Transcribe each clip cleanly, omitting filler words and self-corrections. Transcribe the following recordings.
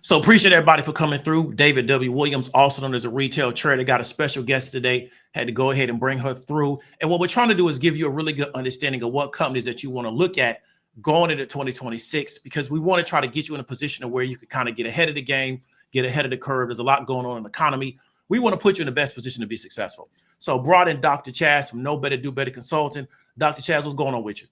So appreciate everybody for coming through. David W. Williams, also known as a retail trader, got a special guest today. Had to go ahead and bring her through. And what we're trying to do is give you a really good understanding of what companies that you want to look at going into 2026, because we want to try to get you in a position of where you can kind of get ahead of the game, get ahead of the curve. There's a lot going on in the economy. We want to put you in the best position to be successful. So brought in Dr. Chaz from Know Better, Do Better Consulting. Dr. Chaz, what's going on with you?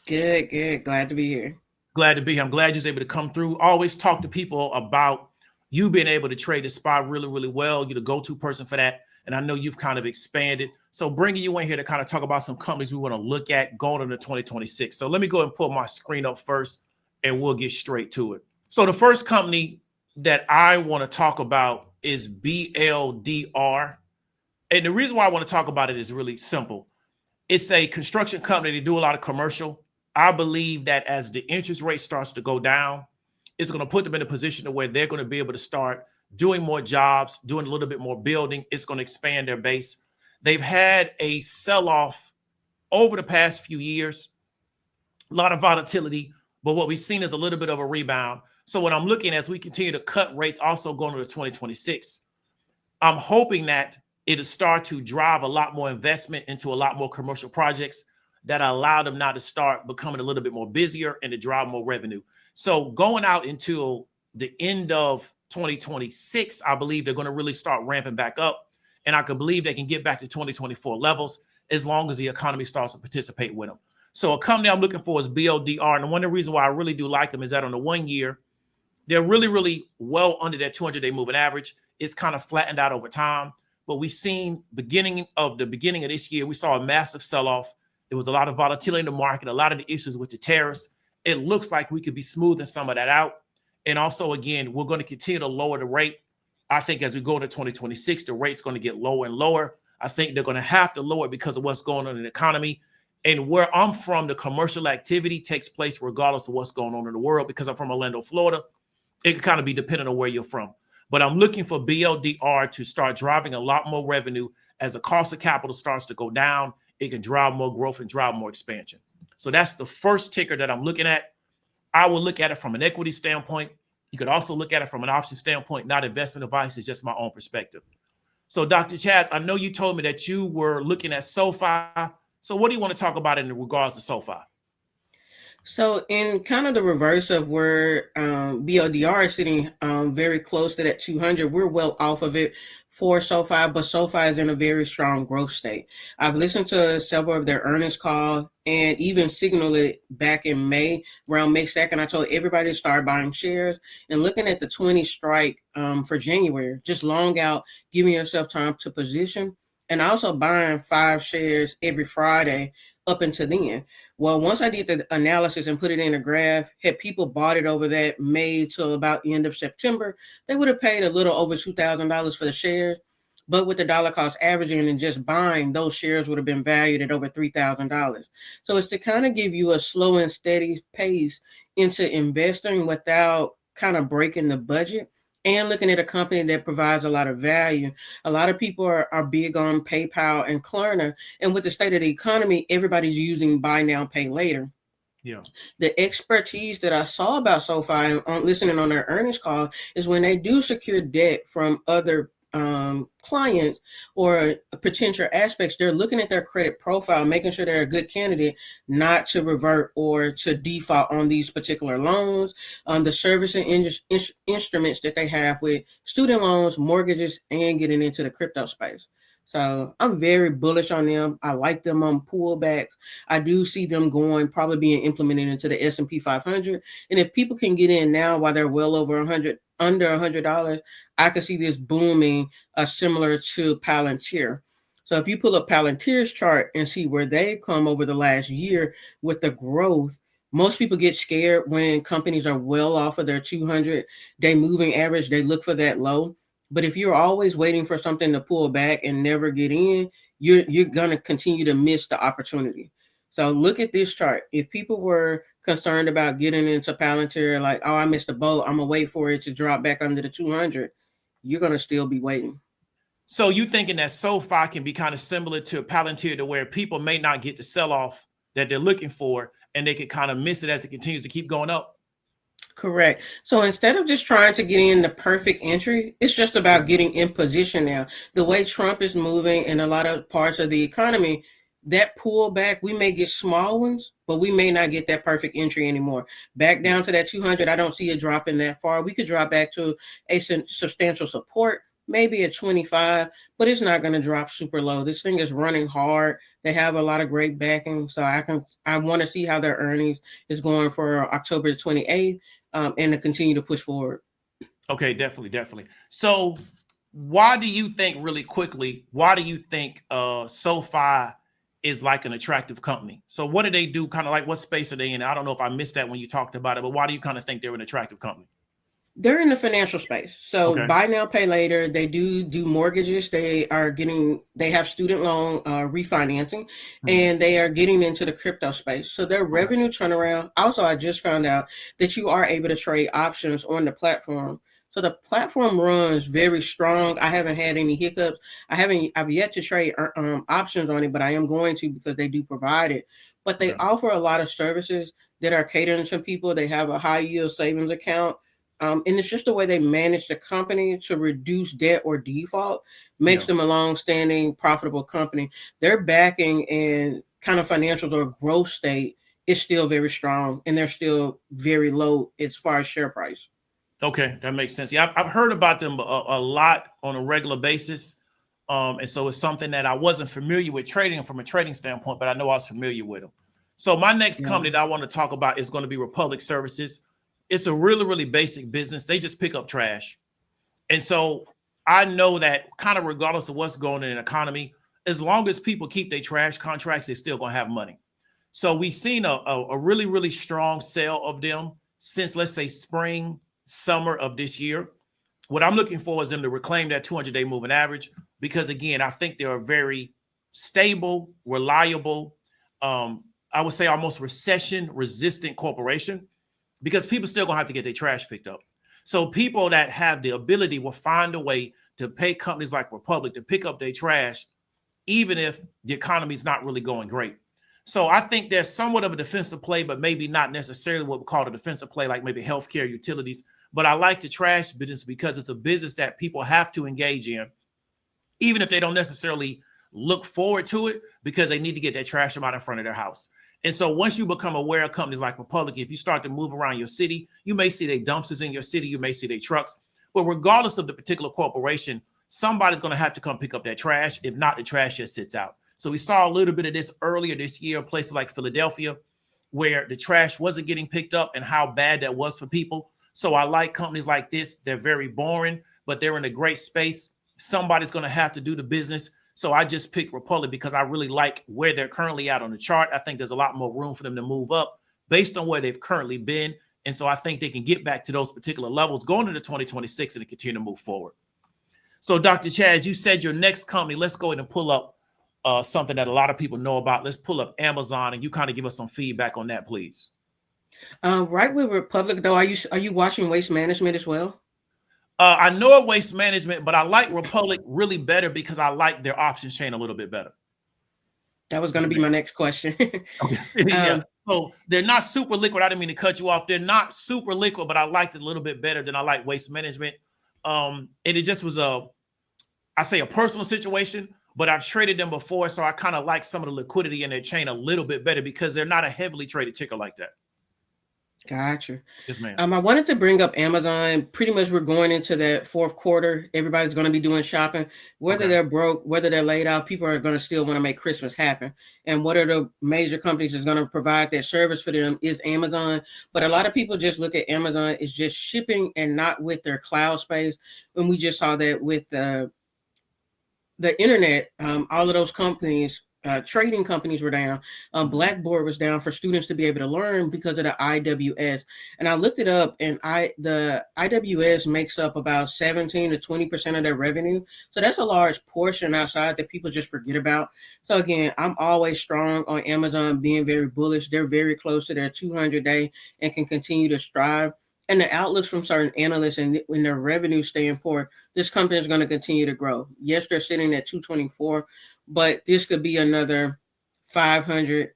Good. Glad to be here. Glad to be here. I'm glad you was able to come through. Always talk to people about you being able to trade the spot really, really well. You're the go-to person for that. And I know you've kind of expanded. So bringing you in here to kind of talk about some companies we want to look at going into 2026. So let me go ahead and pull my screen up first, and we'll get straight to it. So the first company that I want to talk about is BLDR. And the reason why I want to talk about it is really simple. It's a construction company. They do a lot of commercial. I believe that as the interest rate starts to go down, it's going to put them in a position to where they're going to be able to start doing more jobs, doing a little bit more building. It's going to expand their base. They've had a sell-off over the past few years, a lot of volatility, but what we've seen is a little bit of a rebound. So what I'm looking at as we continue to cut rates also going into 2026, I'm hoping that it'll start to drive a lot more investment into a lot more commercial projects that allow them now to start becoming a little bit more busier and to drive more revenue. So going out until the end of 2026, I believe they're going to really start ramping back up. And I can believe they can get back to 2024 levels as long as the economy starts to participate with them. So a company I'm looking for is BLDR. And one of the reasons why I really do like them is that on the 1 year, they're really, really well under that 200-day moving average. It's kind of flattened out over time. But we've seen beginning of this year, we saw a massive sell-off. There was a lot of volatility in the market, a lot of the issues with the tariffs. It looks like we could be smoothing some of that out. And also, again, we're going to continue to lower the rate. I think as we go into 2026, the rate's going to get lower and lower. I think they're going to have to lower it because of what's going on in the economy. And where I'm from, the commercial activity takes place regardless of what's going on in the world. Because I'm from Orlando, Florida, it can kind of be dependent on where you're from. But I'm looking for BLDR to start driving a lot more revenue as the cost of capital starts to go down. It can drive more growth and drive more expansion. So that's the first ticker that I'm looking at. I will look at it from an equity standpoint. You could also look at it from an option standpoint, not investment advice. It's just my own perspective. So Dr. Chaz, I know you told me that you were looking at SoFi. So what do you want to talk about in regards to SoFi? So in kind of the reverse of where BLDR is sitting very close to that 200, we're well off of it for SoFi, but SoFi is in a very strong growth state. I've listened to several of their earnings calls and even signaled it back in May, around May 2nd. I told everybody to start buying shares and looking at the 20 strike for January, just long out, giving yourself time to position, and also buying 5 shares every Friday up until then. Well, once I did the analysis and put it in a graph, had people bought it over that May till about the end of September, they would have paid a little over $2,000 for the shares. But with the dollar cost averaging and just buying, those shares would have been valued at over $3,000. So it's to kind of give you a slow and steady pace into investing without kind of breaking the budget, and looking at a company that provides a lot of value. A lot of people are big on PayPal and Klarna. And with the state of the economy, everybody's using buy now, pay later. Yeah. The expertise that I saw about SoFi on listening on their earnings call is when they do secure debt from other clients or potential aspects, they're looking at their credit profile, making sure they're a good candidate not to revert or to default on these particular loans, the servicing instruments that they have with student loans, mortgages, and getting into the crypto space. So I'm very bullish on them. I like them on pullbacks. I do see them probably being implemented into the S&P 500. And if people can get in now while they're well over under $100, I could see this booming similar to Palantir. So if you pull up Palantir's chart and see where they've come over the last year with the growth, most people get scared when companies are well off of their 200-day moving average. They look for that low. But if you're always waiting for something to pull back and never get in, you're going to continue to miss the opportunity. So look at this chart. If people were concerned about getting into Palantir, like, oh, I missed the boat, I'm going to wait for it to drop back under the 200, you're going to still be waiting. So you thinking that SoFi can be kind of similar to Palantir, to where people may not get the sell-off that they're looking for, and they could kind of miss it as it continues to keep going up? Correct. So instead of just trying to get in the perfect entry, it's just about getting in position now. The way Trump is moving in a lot of parts of the economy, that pullback, we may get small ones, but we may not get that perfect entry anymore. Back down to that 200, I don't see it dropping that far. We could drop back to a substantial support, maybe at 25, but it's not going to drop super low. This thing is running hard. They have a lot of great backing, so I want to see how their earnings is going for October the 28th. And to continue to push forward. Okay, definitely. So why do you think, really quickly, why do you think SoFi is like an attractive company? So what do they do? Kind of like, what space are they in? I don't know if I missed that when you talked about it, but why do you kind of think they're an attractive company? They're in the financial space. So Okay. buy now, pay later. They do mortgages. They have student loan refinancing, and they are getting into the crypto space. So their revenue turnaround. Also, I just found out that you are able to trade options on the platform. So the platform runs very strong. I haven't had any hiccups. I've yet to trade options on it, but I am going to, because they do provide it. But they offer a lot of services that are catering to people. They have a high yield savings account. And it's just the way they manage the company to reduce debt or default makes them a long-standing, profitable company. Their backing and kind of financial or growth state is still very strong, and they're still very low as far as share price. Okay, that makes sense. Yeah, I've heard about them a lot on a regular basis. And so it's something that I wasn't familiar with trading from a trading standpoint, but I know I was familiar with them. So my next company that I want to talk about is going to be Republic Services. It's a really, really basic business. They just pick up trash. And so I know that kind of regardless of what's going on in the economy, as long as people keep their trash contracts, they're still going to have money. So we've seen a really, really strong sale of them since, let's say, spring, summer of this year. What I'm looking for is them to reclaim that 200-day moving average, because, again, I think they're a very stable, reliable, I would say almost recession-resistant corporation, because people still going to have to get their trash picked up. So people that have the ability will find a way to pay companies like Republic to pick up their trash, even if the economy is not really going great. So I think there's somewhat of a defensive play, but maybe not necessarily what we call a defensive play, like maybe healthcare, utilities. But I like the trash business because it's a business that people have to engage in, even if they don't necessarily look forward to it, because they need to get their trash out in front of their house. And so once you become aware of companies like Republic, if you start to move around your city, you may see their dumpsters in your city, you may see their trucks. But regardless of the particular corporation, somebody's going to have to come pick up that trash. If not, the trash just sits out. So we saw a little bit of this earlier this year, places like Philadelphia, where the trash wasn't getting picked up and how bad that was for people. So I like companies like this. They're very boring, but they're in a great space. Somebody's going to have to do the business. So I just picked Republic because I really like where they're currently at on the chart. I think there's a lot more room for them to move up based on where they've currently been. And so I think they can get back to those particular levels going into 2026 and continue to move forward. So Dr. Chaz, you said your next company. Let's go ahead and pull up something that a lot of people know about. Let's pull up Amazon, and you kind of give us some feedback on that, please. Right with Republic, though, are you watching Waste Management as well? I know of Waste Management, but I like Republic really better because I like their options chain a little bit better. That was going to be my next question. Yeah. So they're not super liquid. I didn't mean to cut you off. They're not super liquid, but I liked it a little bit better than I like Waste Management. And it just was a personal situation, but I've traded them before, so I kind of like some of the liquidity in their chain a little bit better because they're not a heavily traded ticker like that. Gotcha. Yes, ma'am. I wanted to bring up Amazon. Pretty much we're going into that fourth quarter. Everybody's going to be doing shopping. Whether they're broke, whether they're laid out, people are going to still want to make Christmas happen. And what are the major companies that's going to provide that service for them is Amazon. But a lot of people just look at Amazon as just shipping and not with their cloud space. And we just saw that with the internet, all of those companies, trading companies were down. Blackboard was down for students to be able to learn because of the IWS. And I looked it up, and the IWS makes up about 17 to 20% of their revenue. So that's a large portion outside that people just forget about. So again, I'm always strong on Amazon, being very bullish. They're very close to their 200-day and can continue to strive. And the outlooks from certain analysts and when their revenue staying poor, this company is going to continue to grow. Yes, they're sitting at 224, but this could be another 500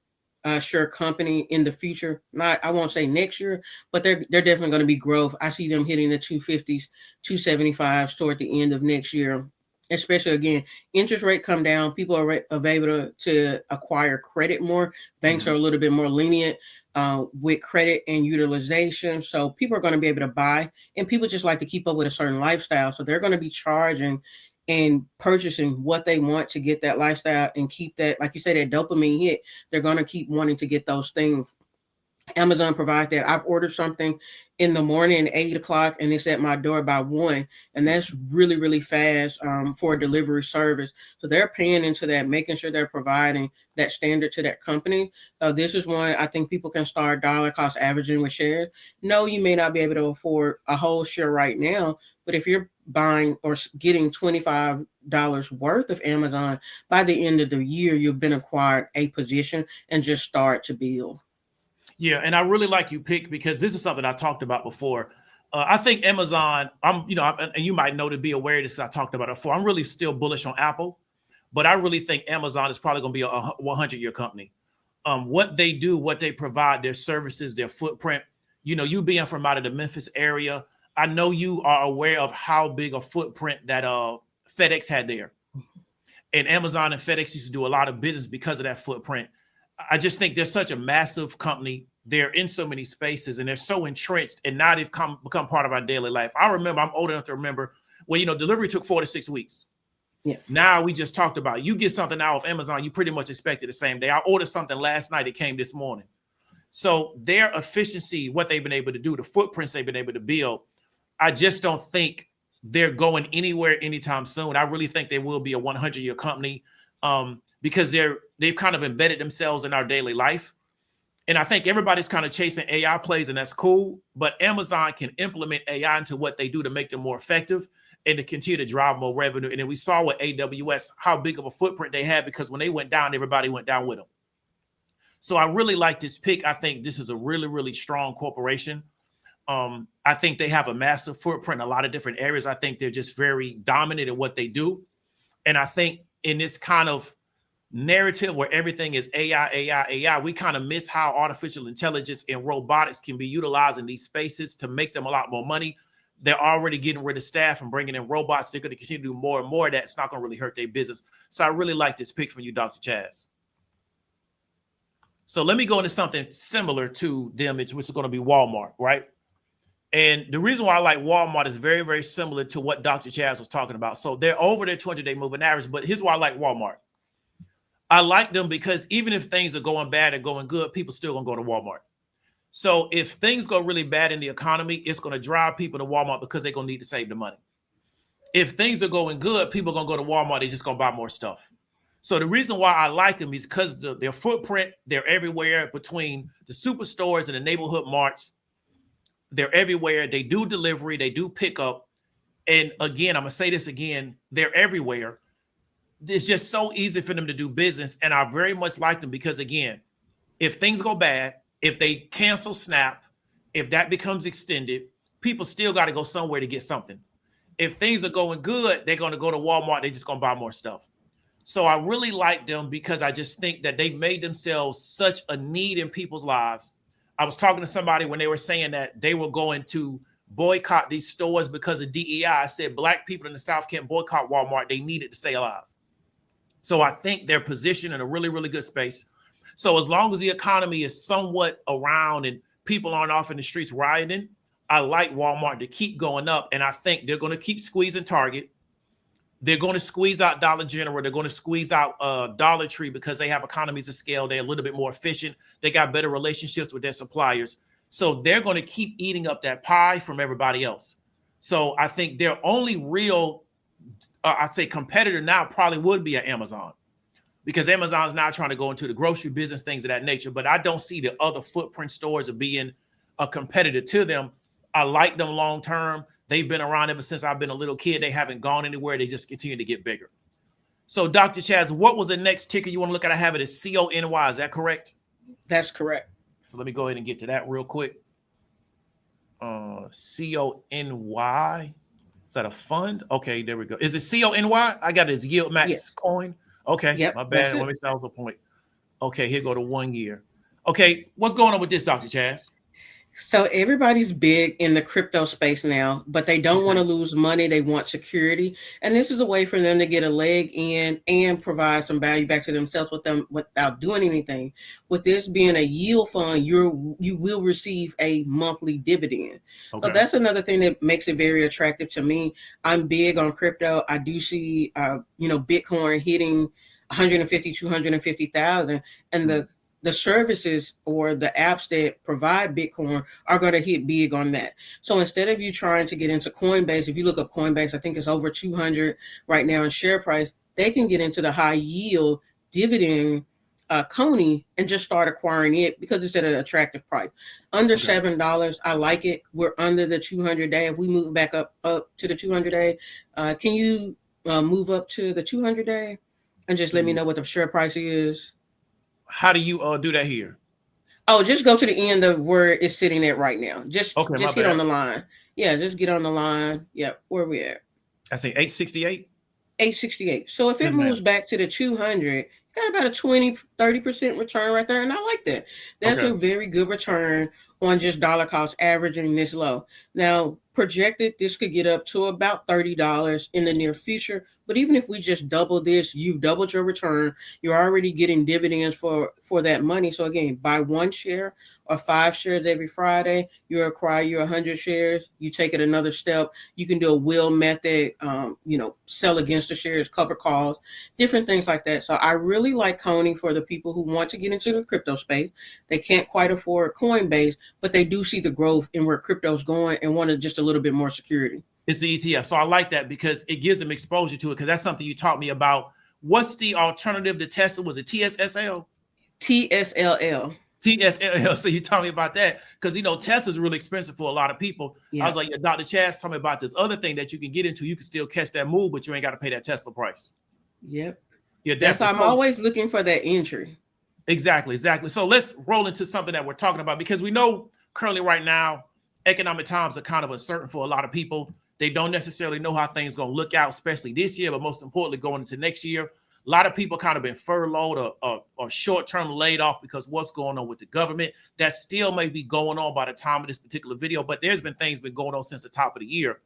sure company in the future. Not, I won't say next year, but they're definitely going to be growth. I see them hitting the 250s, 275s toward the end of next year. Especially again, interest rate come down. People are able to acquire credit more. Banks are a little bit more lenient with credit and utilization. So people are going to be able to buy, and people just like to keep up with a certain lifestyle. So they're going to be charging and purchasing what they want to get that lifestyle and keep that, like you said, that dopamine hit. They're going to keep wanting to get those things. Amazon provide that. I've ordered something in the morning at 8 o'clock and it's at my door by 1. And that's really, really fast for a delivery service. So they're paying into that, making sure they're providing that standard to that company. So this is one I think people can start dollar cost averaging with shares. No, you may not be able to afford a whole share right now, but if you're buying or getting $25 worth of Amazon, by the end of the year, you've been acquired a position and just start to build. Yeah, and I really like you pick because this is something I talked about before. I think Amazon, and you might know to be aware of this because I talked about it before. I'm really still bullish on Apple, but I really think Amazon is probably going to be a 100-year company. What they do, what they provide, their services, their footprint. You being from out of the Memphis area, I know you are aware of how big a footprint that FedEx had there. And Amazon and FedEx used to do a lot of business because of that footprint. I just think they're such a massive company. They're in so many spaces and they're so entrenched, and now they've become part of our daily life. I remember, I'm old enough to remember when, delivery took 4 to 6 weeks. Yeah. Now we just talked about, you get something out of Amazon, you pretty much expect it the same day. I ordered something last night. It came this morning. So their efficiency, what they've been able to do, the footprints they've been able to build, I just don't think they're going anywhere anytime soon. I really think they will be a 100-year company because they've kind of embedded themselves in our daily life. And I think everybody's kind of chasing AI plays, and that's cool. But Amazon can implement AI into what they do to make them more effective and to continue to drive more revenue. And then we saw with AWS how big of a footprint they had, because when they went down, everybody went down with them. So I really like this pick. I think this is a really, really strong corporation. I think they have a massive footprint in a lot of different areas. I think they're just very dominant at what they do. And I think in this kind of narrative where everything is AI, we kind of miss how artificial intelligence and robotics can be utilized in these spaces to make them a lot more money. They're already getting rid of staff and bringing in robots. They're going to continue to do more and more of that. It's not going to really hurt their business. So I really like this pick from you, Dr. Chaz. So let me go into something similar to them, which is going to be Walmart, right? And the reason why I like Walmart is very, very similar to what Dr. Chaz was talking about. So they're over their 200-day moving average, but here's why I like Walmart. I like them because even if things are going bad and going good, people still going to go to Walmart. So if things go really bad in the economy, it's going to drive people to Walmart because they're going to need to save the money. If things are going good, people are going to go to Walmart. They're just going to buy more stuff. So the reason why I like them is because their footprint, they're everywhere between the superstores and the neighborhood marts. They're everywhere. They do delivery. They do pickup. And again, I'm going to say this again, they're everywhere. It's just so easy for them to do business. And I very much like them because, again, if things go bad, if they cancel SNAP, if that becomes extended, people still got to go somewhere to get something. If things are going good, they're going to go to Walmart. They're just going to buy more stuff. So I really like them because I just think that they made themselves such a need in people's lives. I was talking to somebody when they were saying that they were going to boycott these stores because of DEI. I said, Black people in the South can't boycott Walmart. They need it to stay alive. So I think they're positioned in a really, really good space. So as long as the economy is somewhat around and people aren't off in the streets rioting, I like Walmart to keep going up. And I think they're going to keep squeezing Target. They're going to squeeze out Dollar General. They're going to squeeze out Dollar Tree because they have economies of scale. They're a little bit more efficient. They got better relationships with their suppliers. So they're going to keep eating up that pie from everybody else. So I think their only real, I'd say, competitor now probably would be at Amazon, because Amazon's now trying to go into the grocery business, things of that nature. But I don't see the other footprint stores as being a competitor to them. I like them long term. They've been around ever since I've been a little kid. They haven't gone anywhere. They just continue to get bigger. So, Dr. Chaz, what was the next ticker you want to look at? I have it as CONY. Is that correct? That's correct. So let me go ahead and get to that real quick. CONY. Is that a fund? Okay, there we go. Is it CONY? I got it as Yield Max coin. Okay, yep, my bad. Let me start with a point. Okay, here go to 1 year. Okay, what's going on with this, Dr. Chaz? So everybody's big in the crypto space now, but they don't want to Okay. lose money. They want security. And this is a way for them to get a leg in and provide some value back to themselves with them without doing anything. With this being a yield fund, you will receive a monthly dividend. So Okay. that's another thing that makes it very attractive to me. I'm big on crypto. I do see Bitcoin hitting 150, 250,000, and Mm. the services or the apps that provide Bitcoin are going to hit big on that. So instead of you trying to get into Coinbase, if you look up Coinbase, I think it's over 200 right now in share price. They can get into the high yield dividend Coney and just start acquiring it because it's at an attractive price. Under Okay. $7, I like it. We're under the 200-day. If we move back up to the 200-day, can you move up to the 200-day and just let me Mm. know what the share price is? How do you do that here? Oh, just go to the end of where it's sitting at right now. Just Okay, my just hit on bad. the line. Yeah, just get on the line. Yep, where we at? I say 868. 868. So if Yes, it ma'am. moves back to the 200, you got about a 20-30% return right there. And I like that. That's Okay. a very good return on just dollar cost averaging this low. Now, projected, this could get up to about $30 in the near future. But even if we just double this, you've doubled your return. You're already getting dividends for that money. So again, buy one share or 5 shares every Friday. You acquire your 100 shares. You take it another step. You can do a will method, sell against the shares, cover calls, different things like that. So I really like Coney for the people who want to get into the crypto space. They can't quite afford Coinbase, but they do see the growth in where crypto's going and wanted just a little bit more security. It's the ETF. So I like that because it gives them exposure to it because that's something you taught me about. What's the alternative to Tesla? Was it TSSL? TSLL. TSLL. So you taught me about that because Tesla's really expensive for a lot of people. I was Yeah. like, yeah, Dr. Chaz told me about this other thing that you can get into. You can still catch that move, but you ain't got to pay that Tesla price. Yep. Yeah, That's why definitely. I'm So always looking for that entry. exactly. So let's roll into something that we're talking about because we know currently right now, economic times are kind of uncertain for a lot of people. They don't necessarily know how things going to look out, especially this year, but most importantly, going into next year. A lot of people kind of been furloughed or short-term laid off because what's going on with the government. That still may be going on by the time of this particular video, but there's been things been going on since the top of the year.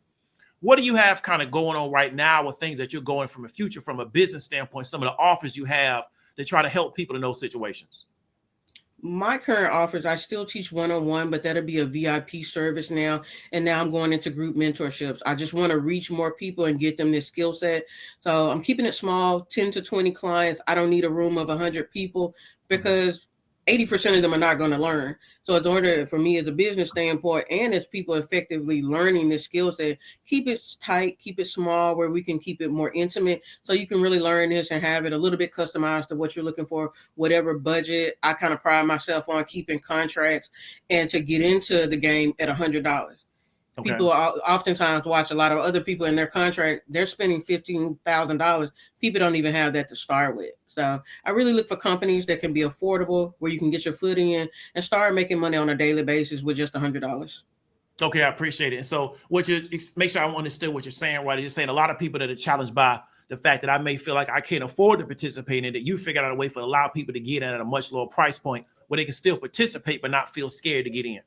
What do you have kind of going on right now with things that you're going from a future, from a business standpoint, some of the offers you have to try to help people in those situations? My current offers, I still teach one-on-one, but that'll be a VIP service now. And now I'm going into group mentorships. I just want to reach more people and get them this skill set. So I'm keeping it small, 10 to 20 clients. I don't need a room of 100 people because 80% of them are not going to learn. So in order for me as a business standpoint and as people effectively learning this skill set, keep it tight, keep it small where we can keep it more intimate so you can really learn this and have it a little bit customized to what you're looking for, whatever budget. I kind of pride myself on keeping contracts and to get into the game at $100. Okay. People oftentimes watch a lot of other people in their contract. They're spending $15,000. People don't even have that to start with. So I really look for companies that can be affordable, where you can get your foot in and start making money on a daily basis with just $100. Okay, I appreciate it. And so, what you make sure I understand what you're saying, right? You're saying a lot of people that are challenged by the fact that I may feel like I can't afford to participate in it. You figured out a way for a lot of people to get in at a much lower price point where they can still participate but not feel scared to get in.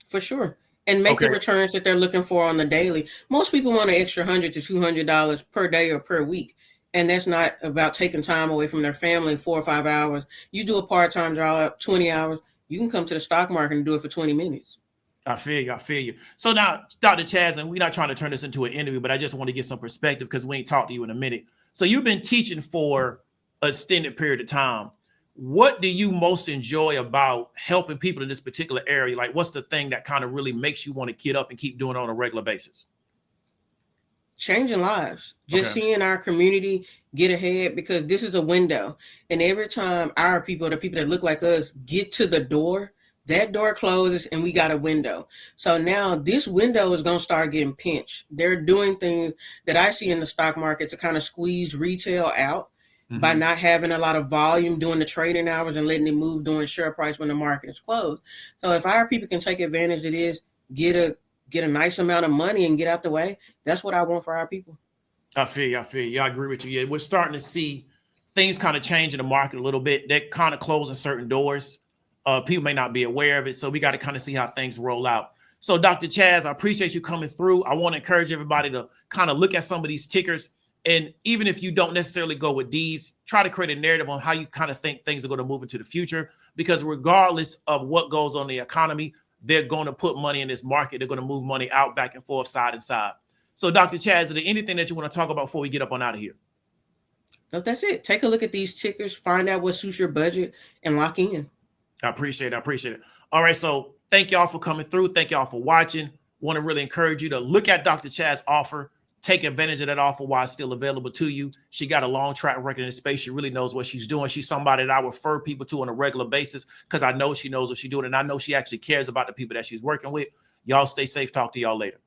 For sure. And make the Okay. returns that they're looking for on the daily. Most people want an extra $100 to $200 per day or per week. And that's not about taking time away from their family 4 or 5 hours. You do a part-time job, 20 hours, you can come to the stock market and do it for 20 minutes. I feel you. I feel you. So now, Dr. Chaz, and we're not trying to turn this into an interview, but I just want to get some perspective because we ain't talked to you in a minute. So you've been teaching for an extended period of time. What do you most enjoy about helping people in this particular area? Like, what's the thing that kind of really makes you want to get up and keep doing it on a regular basis? Changing lives, just Okay. seeing our community get ahead because this is a window. And every time our people, the people that look like us, get to the door, that door closes and we got a window. So now this window is going to start getting pinched. They're doing things that I see in the stock market to kind of squeeze retail out by not having a lot of volume during the trading hours and letting it move during share price when the market is closed. So if our people can take advantage of this, get a nice amount of money and get out the way, that's what I want for our people. I feel you. I feel you. I agree with you. Yeah, we're starting to see things kind of change in the market a little bit. They're kind of closing certain doors. People may not be aware of it. So we got to kind of see how things roll out. So Dr. Chaz, I appreciate you coming through. I want to encourage everybody to kind of look at some of these tickers. And even if you don't necessarily go with these, try to create a narrative on how you kind of think things are going to move into the future. Because regardless of what goes on in the economy, they're going to put money in this market. They're going to move money out, back and forth, side and side. So Dr. Chaz, is there anything that you want to talk about before we get up on out of here? No, that's it. Take a look at these tickers, find out what suits your budget, and lock in. I appreciate it. All right. So thank y'all for coming through. Thank y'all for watching. Want to really encourage you to look at Dr. Chaz's offer. Take advantage of that offer while it's still available to you. She got a long track record in the space. She really knows what she's doing. She's somebody that I refer people to on a regular basis because I know she knows what she's doing. And I know she actually cares about the people that she's working with. Y'all stay safe. Talk to y'all later.